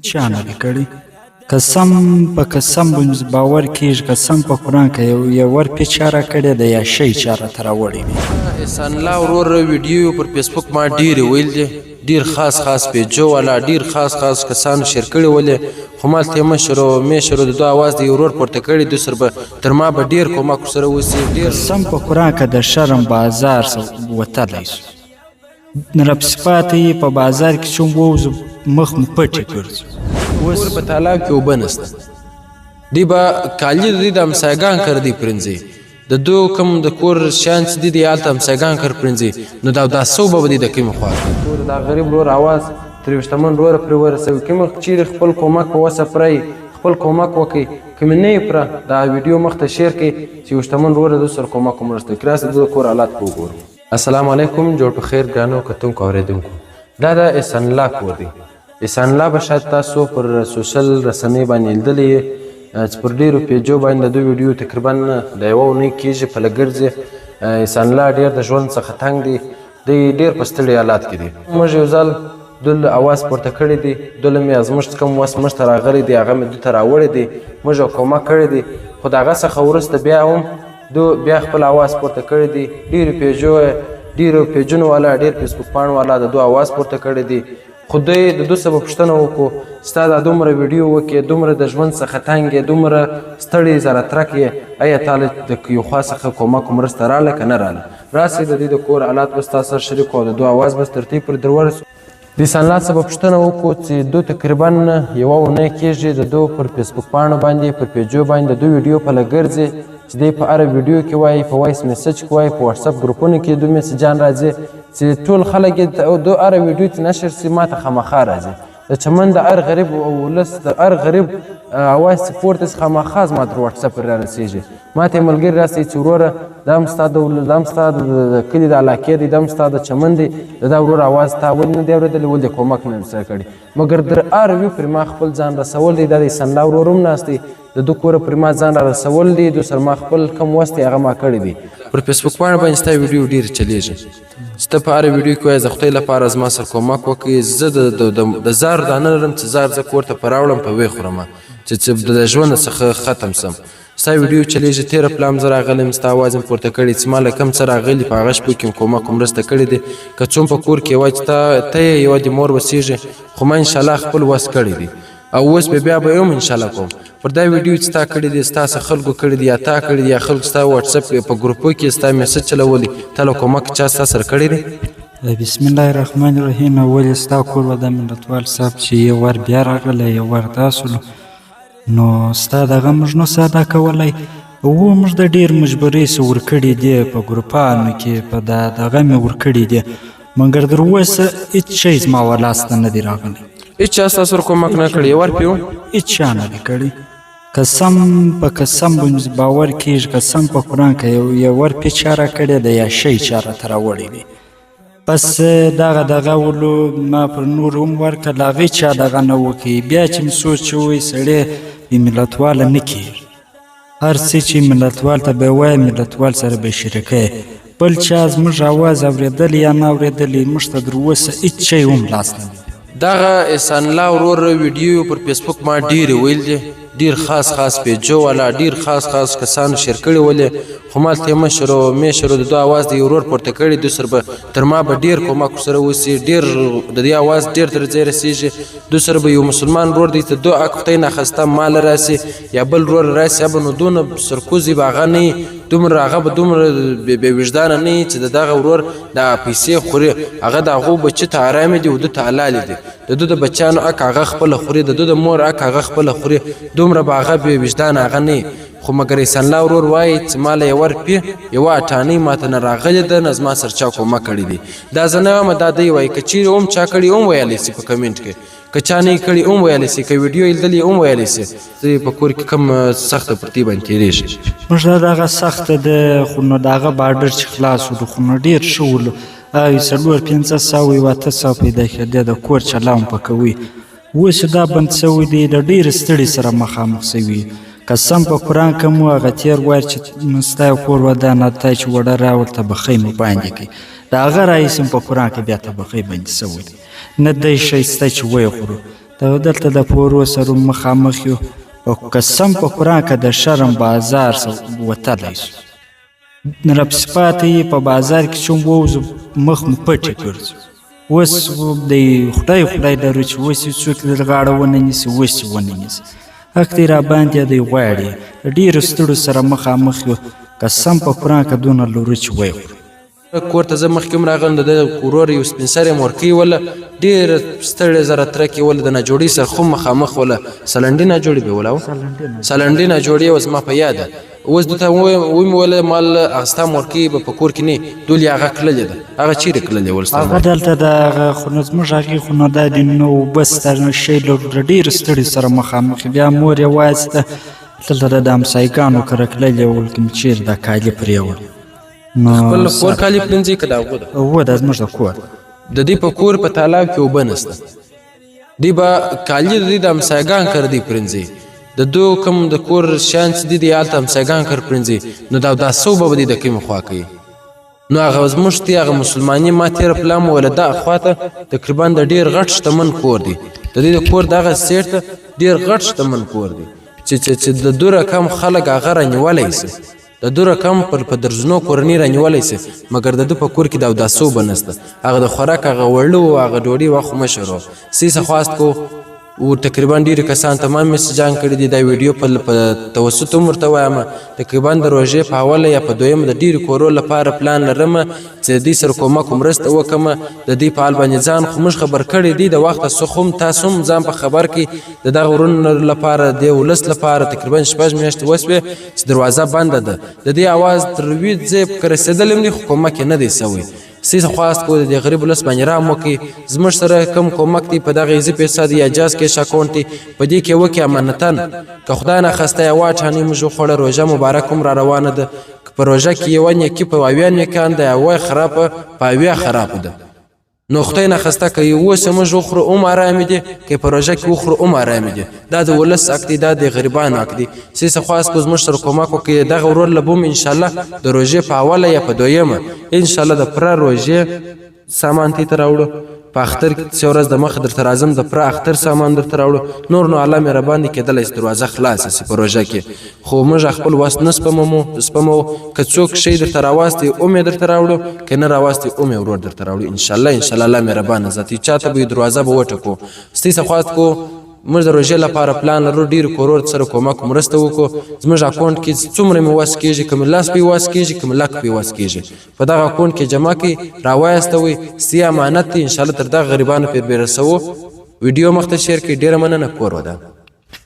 چا نه دی کړی. قسم په قسم باور کېږي، قسم په قرآن که یو ور پې چا را کړې ده یا شی چا راته راوړی دی. احسان الله ورور ویډیو پر فیسبوک ما ډېرې ویل دي، ډېر خاص خاص پیجو والا ډېر خاص خاص کسانو شیر کړي ولې، خو مالته یې مشرو د دوه اواز د یو ورور پورته کړي دوی سره به تر ما به ډېر کومک ورسره وسي. قسم په قرآن که د شرم بازار وتلی سو، رب صفات یې په بازار کې چون ووځو مخ مو پټې ګرځو. اوس په تالاب کې اوبه نسته، دوی به کالي د دوی د همسایګان کر دی پرنځي، د دو کوم د کور شیان چې دي د هلته همسایګان کر پرنځي، نو دا اوداسه اوبه به دي د کومې خوا دا غریب ورور اواز تر یو شتمن وروره پرې ورسوي. کومه چیرې خپل کومک په وسه پرئ، خپل کومک وکړئ، کومې نه یې پوره دا ویډیو مخته شیر کړئ چې یو شتمن وروره دوی سره کومک ومرسته کړي. راسه د کور حالات به وګورو. السلام علیکم، جوړ په خیر ګرانو کتونکو اورېدونکو. دا د احسان الله کور دی. احسان الله به شاید تاسو پر سوشل رسنۍ باندې لیدلی یې چې پر ډېرو پیجو باندې د دوی ویډیو تقریبا د یوه اونۍ کېږي پله ګرځي. احسان الله ډېر د ژوند څخه تنګ دی، دوی ډېر په ستړي حالات کې دي. موږ یو ځل دوی اواز پورته کړی دی، دوی مې ازموښت کوم وس موږ ته راغلی دی، هغه مې دوی ته راوړی دی، موږ یو کومک کړی دی، خو د هغه څخه وروسته بیا هم دوی بیا خپل اواز پورته کړی دی. ډېرو پیجونو والا، ډېر فیسبوک پاڼو والا د دوی اواز پورته کړی دی، خو دوی د دوی څه به پوښتنه وکړو ستا دا دومره ویډیو وکړې، دومره د ژوند څخه تنګ یې، دومره ستړی زرترک یې، ایا تاله د یو خوا څخه کومک مرسته راله که نه راله؟ راسئ د دوی د کور حالات به ستا سره شریک کړو، د دوی اواز به ترتیب پر در ورسو. د احسان الله څه به پوښتنه وکړو چې دوی تقریبا یوه اونۍ کېږي د دوی پر فیسبوک پاڼو باندې، پر پیجو باندې د دوی ویډیو پله ګرځي چې دوی په هره ویډیو کې وایي، په وایس میسج کې وایي، په وټساپ ګروپونو کې دوی میسجان راځي چې ټول خلک یې د هره ویډیو چې نشر سي ما ته خامخا راځي. د چمن د هر غریب ولس د هر غریب اواز چې پورته سي خامخا زما تر وټساپ پرې رارسېږي. ما ته یې ملګري راستئ چې وروره دا هم ستا د کلي د علاقې دی، دا هم ستا د چمن دی، د دا ورور اواز تا ولې نه دی اورېدلی، ولې کومک نه دی سره کړی. مګر در هر یو پرې ما خپل ځان رسول دی. دا د احسان الله ورور هم ناست دی، د دوی کوره پرې ما ځان را رسول دی، دوی سره ما خپل کم وس دی هغه ما کړی دی. پر فیسبوک پاڼه باندې ستا ویډیو ډېرې چلیږي چې ته په هره ویډیو کې وایې د خدای لپاره زما سره کومک وکړئ، زه د زارو دانه لرم چې زار زه کور ته په راوړم په ویې خورم چې د ژوند څخه ختم سم. ستا ویډیو چلیږي، تېره پلام زه راغلی یم، ستا اواز مې پورته کړی چې ما له کوم څه راغلي په هغه شپو کې مې کومک مرسته کړې دی. که څوم په کور کې وایي چې ته یې یوه د مور وسیږي، خو ما انشاءالله خپل وس کړی دی او اوس به بیا به هم انشاءالله کوم. پر دا ویډیو چې تا کړی دی، ستاسو خلکو کړی دی یا تا کړی دی یا خلکو ستا وټساپ په ګروپو کې ستا میسج چلولی، تا له کومک چا ستا سره کړی دی؟ بسم الله الرحمن الرحیم. اول یې ستا کور به دا ملتوال صاحب چې یو ور بیا راغلی، یو ور داسو نو ستا دغه موږ نو سه ادا کولی. موږ د ډېر مجبورۍ څه ورکړي دي په ګروپانو کې، په دغه مې ورکړي دي، مګر در اوسه هېڅ شی زما ولاسته نه دی راغلی. هېڅ چا ستا سره کومک نه کړی؟ یو ور پې و؟ هېڅ چا نه دی کړی. قسم په قسم باور کېږي، قسم په قرآن که یو ور پې چا را کړې ده یا شی چا راته راوړی دی. بس دغه ولو ما پر نور هم ورکړه، له هغې چا دغه نه وکړي. بیا چې مې سوچ ووایي سړی بې ملتواله نه کېږي، هر څه چې ملتوال ته به یې وایه ملتوال سره به یې شریکوي. بل چا زموږ اواز اورېدلی یا نه اورېدلی موږ ته در اوسه هېڅ شی هم لاس نه دی. دغه احسان الله ورور ویډیو پر فیسبوک ما ډېرې ویل دي، ډېر خاص خاص پیجو والا، ډېر خاص خاص کسانو شیر کړي ولې، خو مالته یې مشرو د دوی اواز د یو ورور پورته کړي، دوی سره به تر ما به ډېر کومک ورسره وسي، ډېر د دې اواز ډېر تر ځای رسېږي. دوی سره به یو مسلمان ورور دی ته دوی خدای ناخواسته مال راسي یا بل ورور راسي، یا به نو دونه سرکوزي به هغه نه وي، هغه به دومره بې وجدانه نه وي چې د دغه ورور دا پیسې خوري، هغه د هغو بچي ته ارامې دي او ده ته حلالې دي، د دوی د بچیانو حق هغه خپله خوري، د دوی د مور حق هغه خپله خوري، دومره به هغه بې وجدانه هغه نه وي. خو مګر احسان الله ورور وایي چې ما له یوه روپۍ یوه اټانۍ ما ته نه راغلې ده، نه زما سره چا کومک کړی دی. دا زه نه یم، دا دی وایي. که چیرې هم چا کړي هم ویلی سي په کمنټ کې، که چا نه یې کړي هم ویلی سي، که ویډیو یې لیدلې هم ویلی سي. زه په کور کې کوم سخته پر دې باندې تېرېږي. موږ دغه سخته ده، خو نو د هغه باډر چې خلاص ولو خو نو ډېر ښه ولو. 400-500 یو 800 پیدا کېدی، د کور چلا هم پکوي. اوس دا بند سوی دی، د ډېرې ستړي سره مخامخ سوي. قسم په قرآن که مو هغه تېر وایي چې ستا یو کور ودانه ته چې وړه راوړ تبخۍ مو باندې کوي، د هغه رئیس هم په قرآن کې بیا تبخۍ باندې سوی دی. نه دی ښایسته چې ویې خورو، د دلته د پورو سره مخامخ یو او قسم په قرآن که د شرم بازار وتلی سو رپسې پاتې یې په بازار کې چون ووځو مخ مو پټې ګرځو اوس دی خدای لرو چې اوس یې څوک در غاړه ونه نیسي اوس یې ونه نیسي حق دی راباندې دی غواړي ډېرو ستړو سره مخامخ یو قسم په قرآن که دونه لرو چې ویې خورو کور ته زه مخکې هم راغلم د ده ورور یو سپین سرې مورکۍ وله ډېره ستړې زره ترکې وله د ناجوړۍ سره خو مخامخ وله سلنډي ناجوړې به وله سلنډي ناجوړې وه زما په یاده اوس دته ومې ویله مال هغه ستا مورکۍ به په کور کې نه دولې هغه کللې ده هغه چیرې کللې ول ستا هغه دلته د هغه خو نو زموږ هغې خو نو دا دي نو بس دا شی لرو د ډېرو ستړي سره مخامخ بیا مور یوازې ده دلته د همسایګانو کره کللې ول کوم چیرې دا کالي پرېول خپل کور کالي پلنځي که د هغو ده هو دا زموږ د کور د دې په کور په تالاب کې اوبه نسته دوی به کالي د دوی د همسایګان کره دی پرنځي د دو کوم د کور شیان چې دي دی هلته همسایګان کره پرنځي نو دا اوداسه اوبه به دوی د کومې خوا کوي نو هغه زموږ تی هغه مسلماني ما تېره پلا مو ویله دا خواته تقریبا د ډېر غټ شتمن کور دی د دوی د کور دغه سیټ ته ډېر غټ شتمن کور دی چې د دو رقم خلک هغه رانیولی سي د دو رقم په درزنو کورنۍ رانیولی سي مګر د ده په کور کې د اوداسه اوبه نسته هغه د خوراک هغه وړه و هغه ډوډۍ وه خو مشر و څه خواست کو و تقریبا ډېرې کسان تمام میسجان کړي دي دا ویډیو په توسط هم ورته وایم تقریبا د روژې په اوله یا په دویم د ډېرو کورو لپاره پلان لرمه چې د دوی سره کومک و مرسته وکړمه د دوی په حال باندې ځان خو موږ خبر کړی دی د وخته څخه هم تاسو هم ځان په خبر کې د دغه ورونو لپاره د ولس لپاره تقریبا 6 میاشتې وسوې چې دروازه بنده ده د دې اواز تر لوی ځای پکې رسېدلی هم دی خو کومک یې نه دی سوی څه خواست کو د غریب ولس باندې رحم وکړي زموږ سره کم کومک دی په دغه ایزي پیسه دی یا جاز کیش اکاونټ دی په دې کې وکړي امانتن که خدای نخواسته یوه اټانۍ موږ وخوړه روژه مبارک هم را روانه ده که په روژه کې یوه نیکي په اویا نیکان ده یوه خرابه په اویا خرابه ده نو خدای نخواسته که اوس موږ وخورو هم ارامې دي که په روژه کې وخورو هم ارامې دي دا د ولس حق دی دا د غریبانو حق دی څه خواست کو زموږ سره کومک وکړي دغه ورور له به هم انشاءالله د روژې په اوله یا په دویمه انشاءالله د پوره روژې سامان تی ته راوړو په اختر کې څه ورځ د مخه درته راځم د پوره اختر سامان درته راوړو نور نو الله مهربان دی کېدلی چې دروازه خلاصه سي په روژه کې خو موږ خپل وس نه سپمو که څوک شی درته راواستي هم یې درته راوړو که نه راواستي هم یې ورور درته راوړو انشاءالله الله مهربانه ذاتي چاته به دروازه به وټکو ستاسې خواست کو موږ د روژې لپاره پلان لرو ډېرو کورو سره کومک مرسته وکړو زموږ اکاونټ کې څومره مې وس کېږي که مې لاس پې وس کېږي که مې لک پې وس کېږي په دغه اکاونټ کې جمع کړئ راوایستوئ سی امانت دی انشاءالله تر دغه غریبانو پورې به رسوو ویډیو مخته شیر کړئ ډېره مننه کور ودان